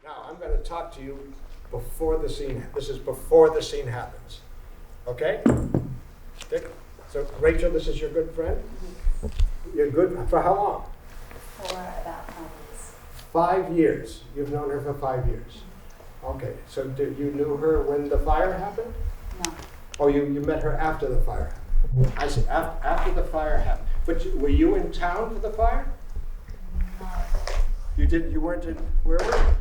Now, I'm going to talk to you before the scene, this is before the scene happens. Okay? Dick? So, Rachel, this is your good friend? You're good for how long? For about 5 years. 5 years. You've known her for 5 years. Okay, so you knew her when the fire happened? No. Oh, you met her after the fire happened. I see, after the fire happened. But were you in town for the fire? No. You weren't in, where were you?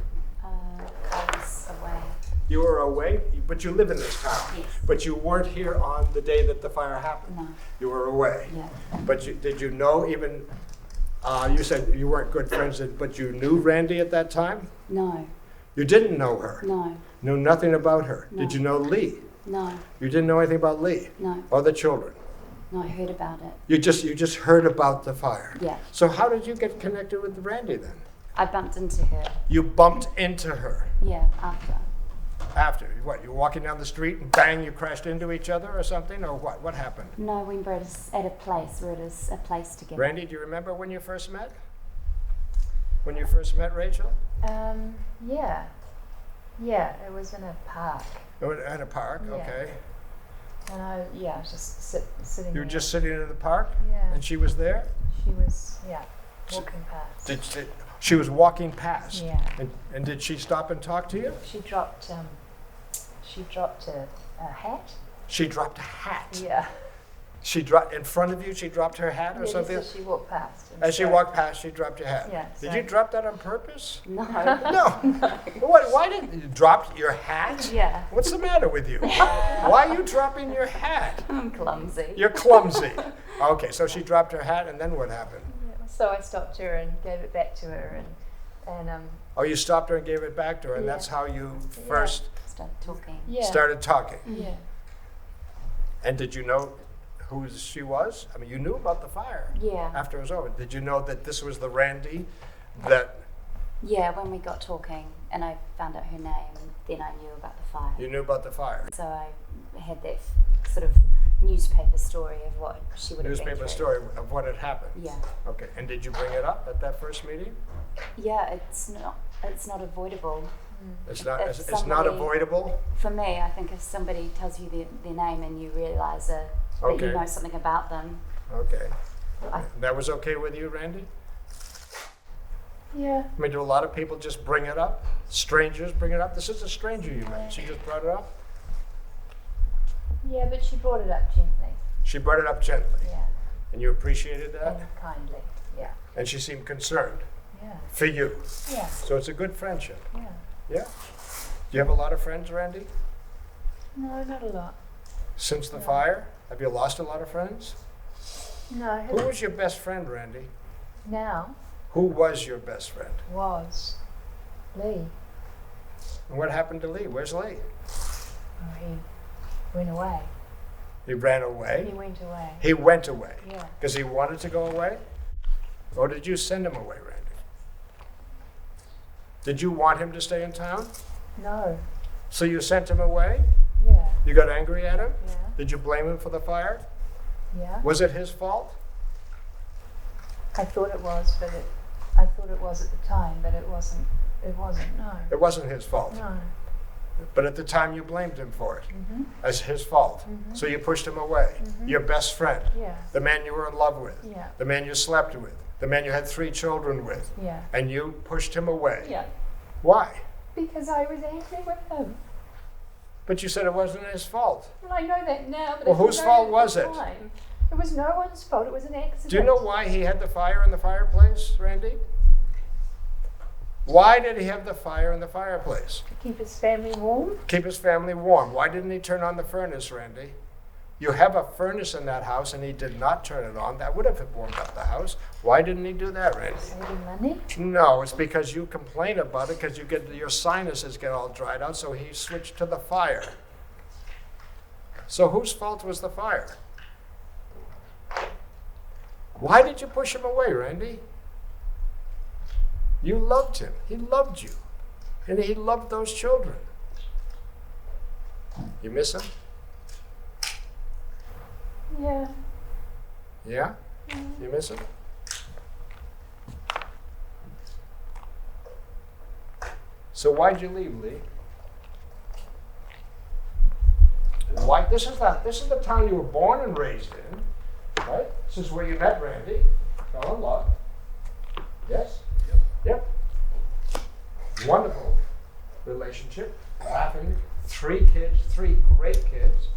I was away. You were away, but you live in this town. Yes. But you weren't here on the day that the fire happened. No. You were away. Yeah. But did you know even, you said you weren't good friends, but you knew Randy at that time? No. You didn't know her? No. Knew nothing about her? No. Did you know Lee? No. You didn't know anything about Lee? No. Or the children? No, I heard about it. You just heard about the fire? Yeah. So how did you get connected with Randy then? I bumped into her. You bumped into her Yeah, after. after. What, you were walking down the street and bang, you crashed into each other or something? Or what? What happened? No, we were at a place. We were at a place together. Randy, do you remember when you first met? When you first met Rachel? Yeah. Yeah, it was in a park. Oh, at a park, Yeah. okay. And I was just sitting You were there. just sitting in the park? Yeah. And she was there? She was, walking past. She was walking past? Yeah. And did she stop and talk to you? She dropped a hat. She dropped a hat? Yeah. She dropped, in front of you, she dropped her hat or Yeah, something? just as she walked past. And As she so- walked past, she dropped your hat? Yeah, Did so- you drop that on purpose? No. No. What, why did you drop your hat? Yeah. What's the matter with you? Why are you dropping your hat? I'm clumsy. You're clumsy. Okay, so she dropped her hat, and then what happened? So I stopped her and gave it back to her, and Oh, you stopped her and gave it back to her, and Yeah. that's how you first Started talking. yeah. started talking. Yeah. And did you know who she was? I mean, you knew about the fire Yeah. after it was over. Did you know that this was the Randy that Yeah, when we got talking and I found out her name, then I knew about the fire. you knew about the fire? So I had that sort of newspaper story of what she would have been Newspaper through. story of what had happened. Yeah. Okay, and did you bring it up at that first meeting? Yeah, it's not avoidable. It's not. If It's not somebody- avoidable. For me, I think if somebody tells you their name and you realise that Okay. you know something about them, Okay. I, That was okay with you, Randy? Yeah. I mean, do a lot of people just bring it up? Strangers bring it up? This is a stranger you met. She just brought it up? Yeah, but she brought it up gently. She brought it up gently. Yeah. And you appreciated that? And kindly. Yeah. And she seemed concerned Yeah. for you. Yeah. So it's a good friendship. Yeah. Yeah? Do you have a lot of friends, Randy? No, not a lot. Since the No. fire? Have you lost a lot of friends? No. Who was your best friend, Randy? Now Who was your best friend? was Lee. And what happened to Lee? Where's Lee? Oh, he went away. He ran He away? went away. He went away. Yeah. Because he wanted to go away? Or did you send him away, Randy? Did you want him to stay in town? No. So you sent him away? Yeah. You got angry at him? Yeah. Did you blame him for the fire? Yeah. Was it his fault? I thought it was, I thought it was at the time, but it wasn't. It wasn't. No. It wasn't his fault. No. But at the time you blamed him for it Mhm. as his fault. Mhm. So you pushed him away. Mhm. Your best friend, Yeah. the man you were in love with, Yeah. the man you slept with, the man you had 3 children with, Yeah. and you pushed him away. Yeah. Why? Because I was angry with him. But you said it wasn't his fault. Well, I know that now, but Well, I didn't whose know fault at was the it? time. It was no one's fault. It was an accident. Do you know why he had the fire in the fireplace, Randy? Why did he have the fire in the fireplace? To keep his family warm. Keep his family warm. Why didn't he turn on the furnace, Randy? You have a furnace in that house and he did not turn it on. That would have warmed up the house. Why didn't he do that, Randy? Saving money. No, it's because you complain about it because you get your sinuses get all dried out, so he switched to the fire. So whose fault was the fire? Why did you push him away, Randy? You loved him. He loved you. And he loved those children. You miss him? Yeah. Yeah? You miss him? So why'd you leave, Lee? Why? This is the town you were born and raised in, right? This is where you met Randy, fell in love. Yes? Yep. Wonderful relationship, laughing, 3 kids, 3 great kids.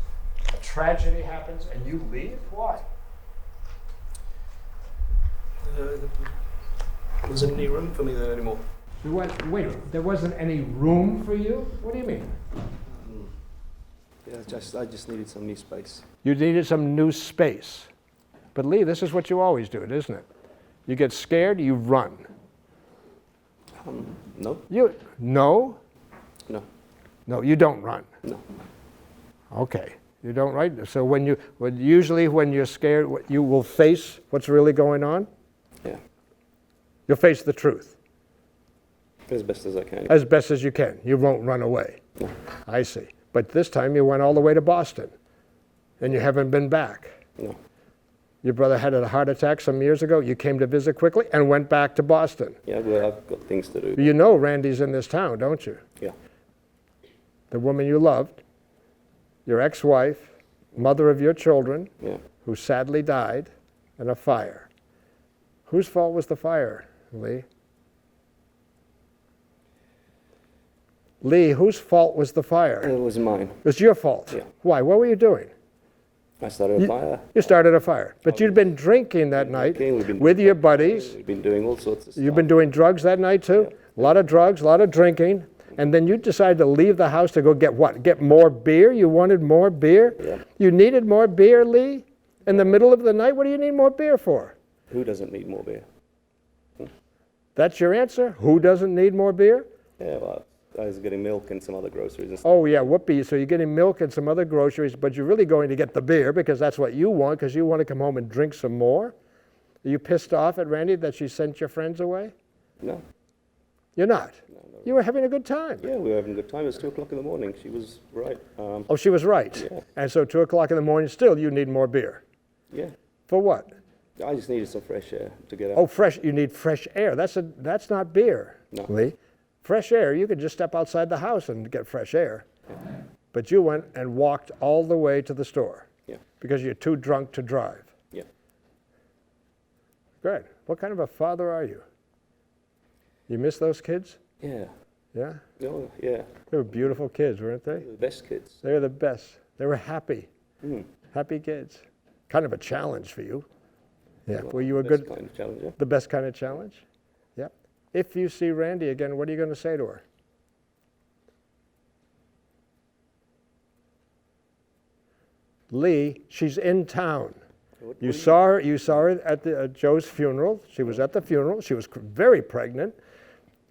A tragedy happens and you leave? Why? There wasn't any room for me there anymore. There wasn't any room for you? What do you mean? Yeah, I just needed some new space. You needed some new space. But Lee, this is what you always do, isn't it? You get scared, you run. No, No? no, No, you don't run. no. Okay, you don't, right? So usually when you're scared, you will face what's really going on? Yeah, You'll face the truth as best as I can. as best as you can. You won't run away. I see. But this time you went all the way to Boston and you haven't been back. No, Your brother had a heart attack some years ago. You came to visit quickly and went back to Boston. yeah, well, I've got things to do. You know Randy's in this town, don't you? Yeah, The woman you loved, your ex-wife, mother of your children, yeah. who sadly died in a fire. Whose fault was the fire, Lee? Lee, whose fault was the fire? It was mine. It was your fault. Yeah. Why? What were you doing? I started a fire. You started a fire. But you'd been drinking that night drinking, we've been- with your buddies. We've been doing all sorts of stuff. You've been doing drugs that night too? A lot of drugs, a lot of drinking. And then you decided to leave the house to go get what? Get more beer? You wanted more beer? Yeah. You needed more beer, Lee? In the middle of the night? What do you need more beer for? Who doesn't need more beer? That's your answer? Who doesn't need more beer? Yeah, well, I was getting milk and some other groceries and stuff. Oh yeah, whoopee. So you're getting milk and some other groceries, but you're really going to get the beer because that's what you want, because you want to come home and drink some more? Are you pissed off at Randy that she sent your friends away? No, You're not? no. You were having a good time. Yeah, we were having a good time. It was 2 o'clock in the morning. She was right. Oh, she was right. Yeah. And so 2 o'clock in the morning, still you need more beer. Yeah, For what? I just needed some fresh air to get out. Oh, fresh. You need fresh air. That's not beer, No. Lee. Fresh air, you could just step outside the house and get fresh air. But you went and walked all the way to the store Yeah, because you're too drunk to drive. yeah. Good. What kind of a father are you? You miss those kids? Yeah. Yeah? No, yeah. They were beautiful kids, weren't they? The best kids. They were the best. They were happy. Mm. Happy kids. Kind of a challenge for you. Yeah. Well, Were you a best good, kind of challenge, yeah. the best kind of challenge? Yep. If you see Randy again, what are you going to say to her? Lee, she's in town. You saw her at Joe's funeral. She was at the funeral. She was very pregnant.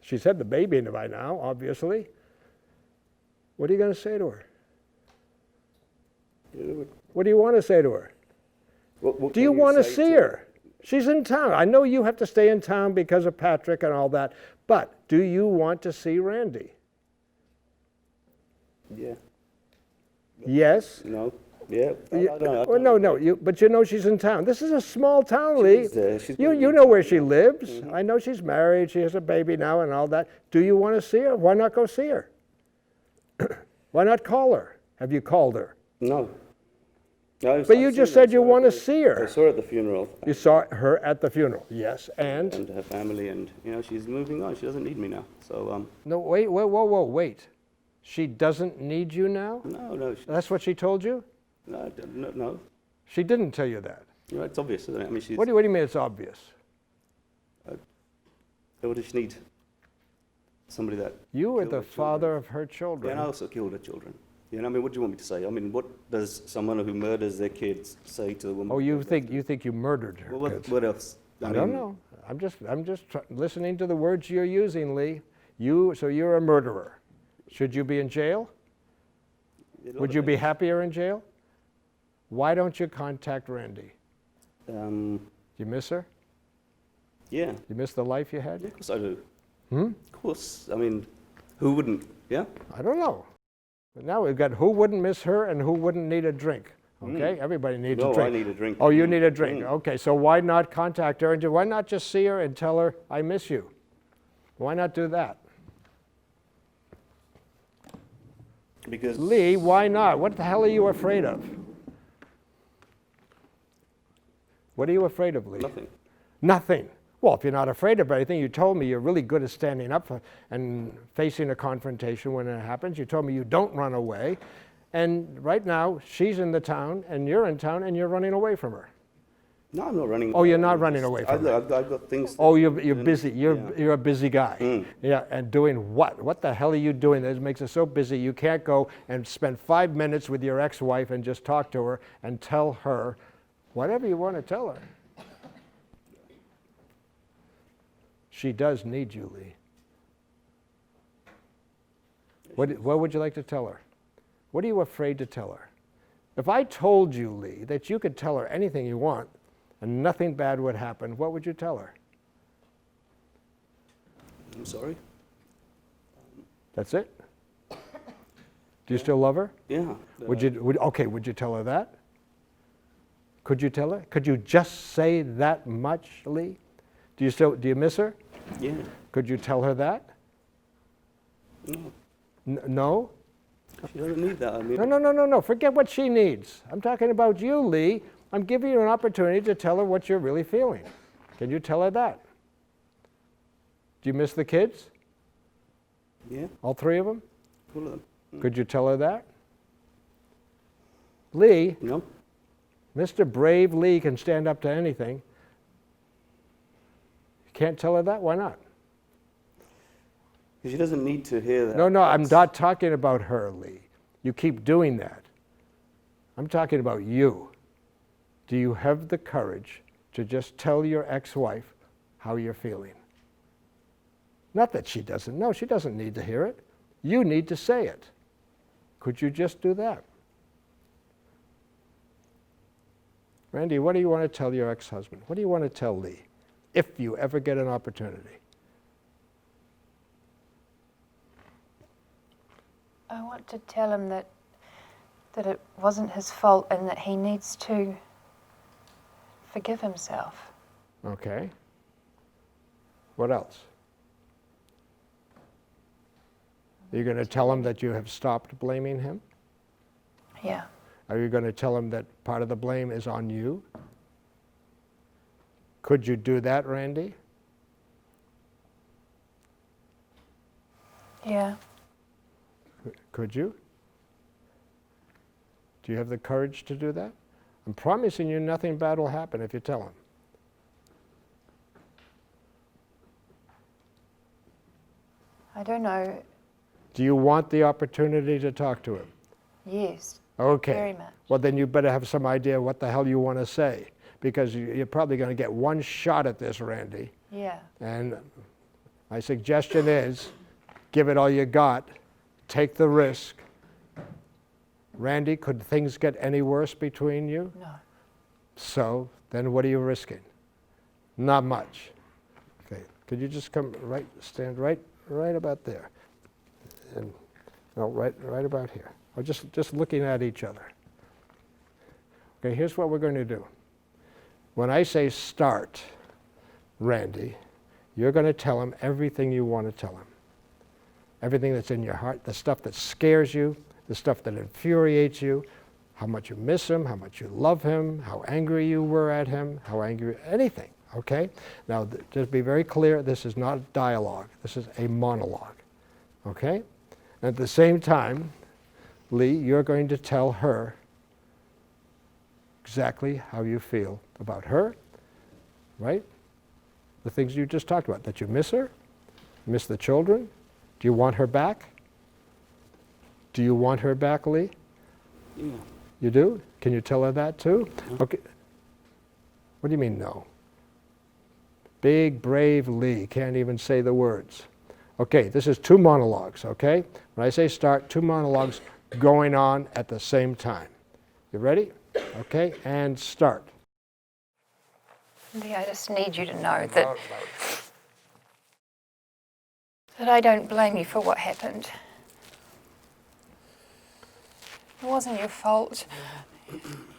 She's had the baby in by now, obviously. What are you going to say to her? What do you want to say to her? What Do you can want to say see her? She's in town. I know you have to stay in town because of Patrick and all that, but do you want to see Randy? Yeah. Yes? No. Yeah. I You- don't know. well, no, but you know she's in town. This is a small town, Lee. She's there. She's You been know where in she town. lives. I know she's married. She has a baby now and all that. Do you want to see her? Why not go see her? Why not call her? Have you called her? No. No, But you just said you want to see I her. saw her at the funeral. You saw her at the funeral. Yes, and? And her family, and she's moving on. She doesn't need me now. So No, wait, wait. She doesn't need you now? no, That's what she told you? no. She didn't tell you that. It's obvious, isn't it? I mean, she's. What do you mean it's obvious? What does she need? Somebody that. You were killed the her children. father of her Yeah, children. and I also killed her children. I mean, what do you want me to say? I mean, what does someone who murders their kids say to a woman? Oh, you think you murdered her Well, kids? what else? I don't know. I'm just listening to the words you're using, Lee. So you're a murderer. Should you be in jail? Would you be happier in jail? Why don't you contact Randy? Do you miss her? Yeah, You miss the life you yeah, had? of course I do. Hmm? Of course. I mean, who wouldn't? Yeah. I don't know. But now we've got who wouldn't miss her and who wouldn't need a drink. Okay, everybody needs No, a drink. I need a drink. Oh, you need a drink. Mm. Okay, so why not contact her and why not just see her and tell her I miss you? Why not do that? Because Lee, why not? What the hell are you afraid of? What are you afraid of, Lee? nothing. Nothing. Well, if you're not afraid of anything, you told me you're really good at standing up and facing a confrontation when it happens. You told me you don't run away. And right now, she's in the town, and you're in town, and you're running away from her. No, I'm not running. Oh, you're away. not I'm running just- away from her. I've got things. Oh, you're and- busy. yeah. You're a busy guy. Mm. Yeah, and doing what? What the hell are you doing that makes us so busy you can't go and spend 5 minutes with your ex-wife and just talk to her and tell her whatever you want to tell her? She does need you, Lee. What would you like to tell her? What are you afraid to tell her? If I told you, Lee, that you could tell her anything you want and nothing bad would happen, what would you tell her? I'm sorry. That's it? Do you still love her? Yeah. Would you tell her that? Could you tell her? Could you just say that much, Lee? Do you miss her? Yeah. Could you tell her that? No. No? She doesn't need that. I mean, No. Forget what she needs. I'm talking about you, Lee. I'm giving you an opportunity to tell her what you're really feeling. Can you tell her that? Do you miss the kids? Yeah. All 3 of them? All of them. Could you tell her that? Lee, No. Mr. Brave Lee can stand up to anything. You can't tell her that? Why not? She doesn't need to hear that. No, I'm That's- not talking about her, Lee. You keep doing that. I'm talking about you. Do you have the courage to just tell your ex-wife how you're feeling? Not that she doesn't know. She doesn't need to hear it. You need to say it. Could you just do that? Randy, what do you want to tell your ex-husband? What do you want to tell Lee if you ever get an opportunity? I want to tell him that it wasn't his fault and that he needs to forgive himself. Okay. What else? Are you going to tell him that you have stopped blaming him? Yeah. Are you going to tell him that part of the blame is on you? Could you do that, Randy? Yeah. Could you? Do you have the courage to do that? I'm promising you nothing bad will happen if you tell him. I don't know. Do you want the opportunity to talk to him? Yes. Okay. Very much. Well, then you better have some idea what the hell you want to say, because you're probably going to get one shot at this, Randy. Yeah. And my suggestion is, give it all you got, take the risk. Randy, could things get any worse between you? No. So, then what are you risking? Not much. Okay, could you just come right, stand right about there? And, no, right about here. Or just looking at each other. Okay, here's what we're going to do. When I say start, Randy, you're going to tell him everything you want to tell him. Everything that's in your heart, the stuff that scares you, the stuff that infuriates you, how much you miss him, how much you love him, how angry you were at him, anything, okay? Now, just be very clear, this is not a dialogue. This is a monologue, okay? And at the same time, Lee, you're going to tell her exactly how you feel about her, right? The things you just talked about, that you miss her, miss the children. Do you want her back? Do you want her back, Lee? Yeah. You do? Can you tell her that too? Okay. What do you mean no? Big, brave Lee can't even say the words. Okay, this is 2 monologues, okay? When I say start, 2 monologues going on at the same time. You ready? Okay, and start. Lee, I just need you to know that I don't blame you for what happened. It wasn't your fault.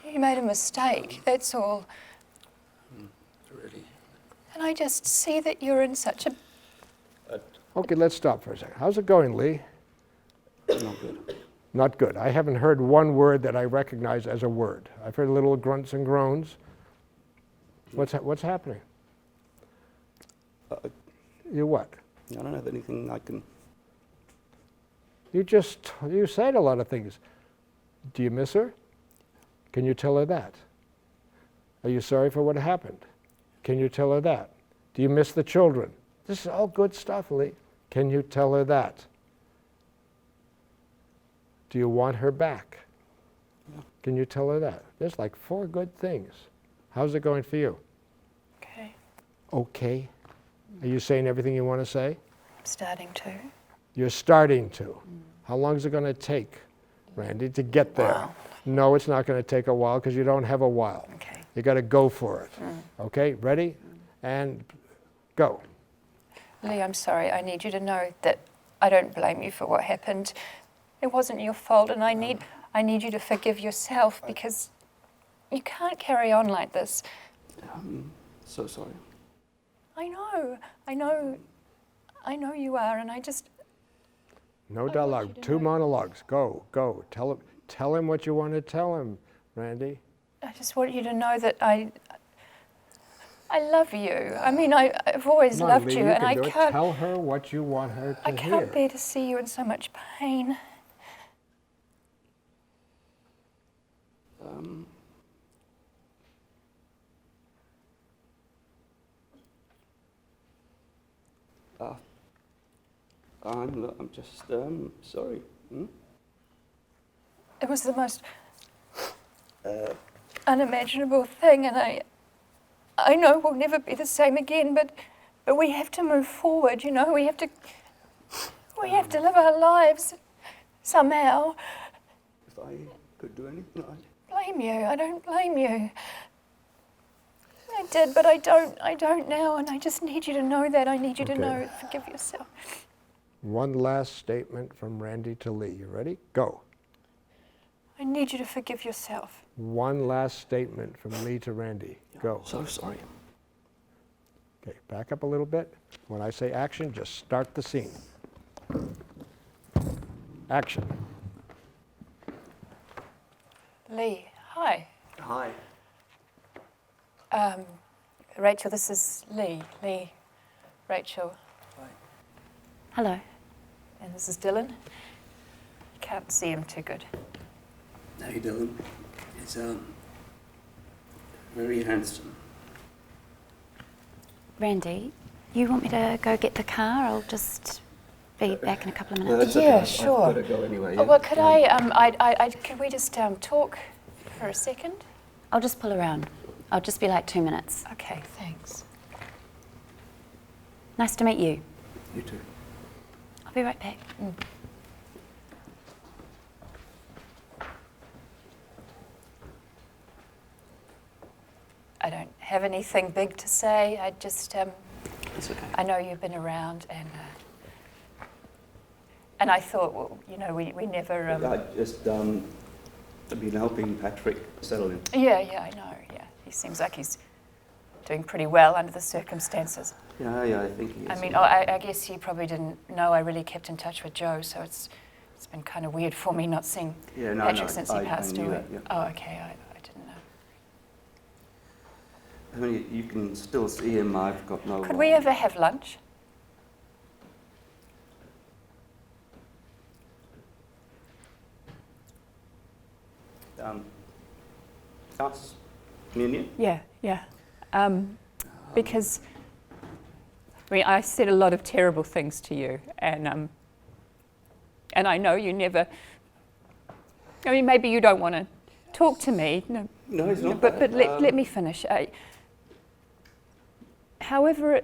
You made a mistake, that's all. Really. And I just see that you're in such a... Okay, let's stop for a second. How's it going, Lee? Not good. Not good. I haven't heard one word that I recognize as a word. I've heard little grunts and groans. What's happening? You what? I don't have anything I can. You said a lot of things. Do you miss her? Can you tell her that? Are you sorry for what happened? Can you tell her that? Do you miss the children? This is all good stuff, Lee. Can you tell her that? Do you want her back? Yeah. Can you tell her that? There's like 4 good things. How's it going for you? Okay. Okay. Are you saying everything you want to say? I'm starting to. You're starting to. How long is it going to take, Randy, to get there? Wow. No, it's not going to take a while because you don't have a while. Okay. You got to go for it. Okay, ready? And go. Lee, I'm sorry. I need you to know that I don't blame you for what happened. It wasn't your fault, and I need you to forgive yourself because you can't carry on like this. I'm so sorry. I know you are, and I just... No want dialogue, you to 2 know. monologues. Go. Tell him what you want to tell him, Randy. I just want you to know that I love you. I mean, I've always Come on, loved Lee, you, you and can I do it. can't... Tell her what you want her to I hear. can't bear to see you in so much pain. I'm just sorry. It was the most unimaginable thing, and I know we'll never be the same again, but we have to move forward, you know, we have to live our lives somehow. If I could do anything, Blame you, I don't blame you. I did, but I don't now, and I just need you to know that. I need you to Okay. know, forgive yourself. One last statement from Randy to Lee. You ready? Go. I need you to forgive yourself. One last statement from Lee to Randy. Go. so sorry. Okay, back up a little bit. When I say action, just start the scene. Action. Lee, hi. Hi. Rachel, this is Lee. Lee, Rachel. Hello. And this is Dylan. Can't see him too good. Hey, Dylan. It's very handsome. Randy, you want me to go get the car? I'll just be back in a couple of No, minutes. that's Yeah, okay. sure. I've got to go anyway. Oh, well, could could we just talk for a second? I'll just pull around. I'll just be like 2 minutes. Okay, thanks. Nice to meet you. You too. I'll be right back. I don't have anything big to say. I just, It's okay. I know you've been around, and I thought, well, you know, we never. I just I've been helping Patrick settle in. Yeah, I know. Yeah, he seems like he's doing pretty well under the circumstances. Yeah, I think he is. I mean, I guess you probably didn't know I really kept in touch with Joe, so it's been kind of weird for me not seeing Yeah, no, Patrick no, since he I passed knew away. that, yeah. Oh, okay, I didn't know. I mean, you can still see him. I've got no. Could we ever have lunch? Us, me and you. Yeah. Because I mean, I said a lot of terrible things to you, and I know you never. I mean, maybe you don't want to talk to me. No, No, it's not. but bad. let me finish. However,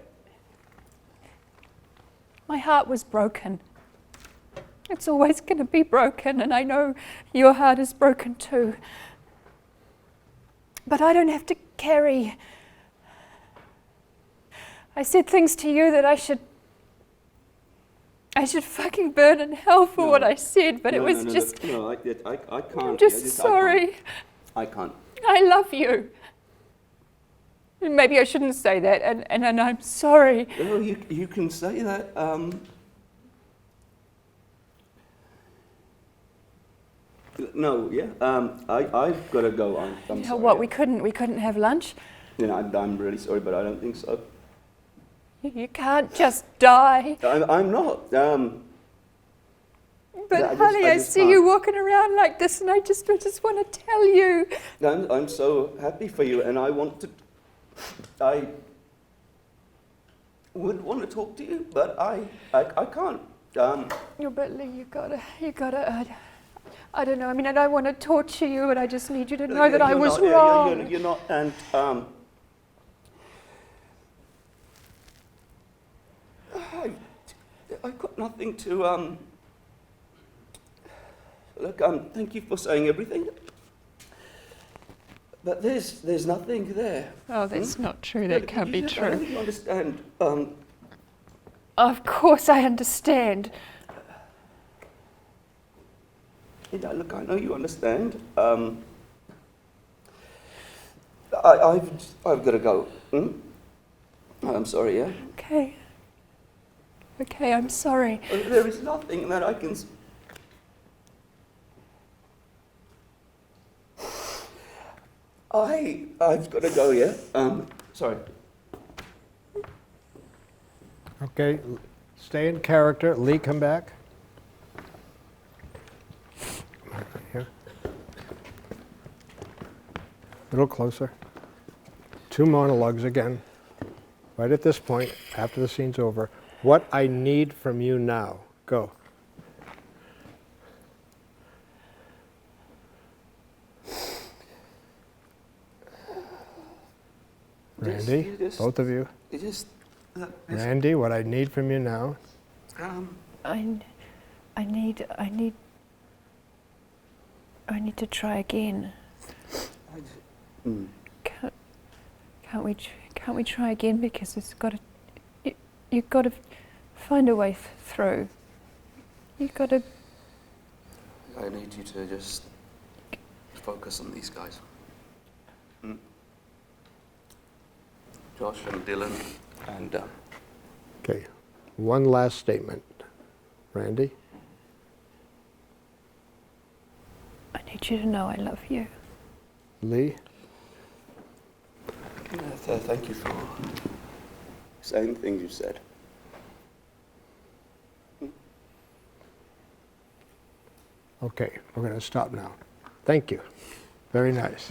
my heart was broken. It's always going to be broken, and I know your heart is broken too. But I don't have to carry. I said things to you that I should fucking burn in hell for No. what I said, but it No, was no, just. No, I can't. I'm just sorry. I can't. I love you. And maybe I shouldn't say that, and I'm sorry. No, you can say that. No, yeah. I've got to go. I'm You know sorry. what? We couldn't have lunch. You know, I'm really sorry, but I don't think so. You can't just die. I'm not. But Yeah, honey, I I just see can't. you walking around like this, and I just want to tell you. I'm so happy for you, and I want to. I would want to talk to you, but I can't. Yeah, but Lee, you gotta. I don't know. I mean, I don't want to torture you, but I just need you to know that I you're was not, wrong. You're not, and I've got nothing to. Look, thank you for saying everything. But there's nothing there. Oh, that's not true. That can't be I true. don't understand. Of course, I understand. Look, I know you understand. I've got to go. I'm sorry, yeah? Okay. Okay, I'm sorry. There is nothing that I can... I've got to go, yeah? Sorry. Okay, stay in character. Lee, come back. Here. A little closer. 2 monologues again. Right at this point, after the scene's over. What I need from you now. Go. Randy, both of you. You just... Randy, what I need from you now. I need to try again. Can't we try again? Because you've got to find a way through. You've got to. I need you to just focus on these guys. Josh and Dylan and... Okay, one last statement. Randy? I need you to know I love you. Lee? Thank you for saying the things you said. Okay, we're going to stop now. Thank you. Very nice.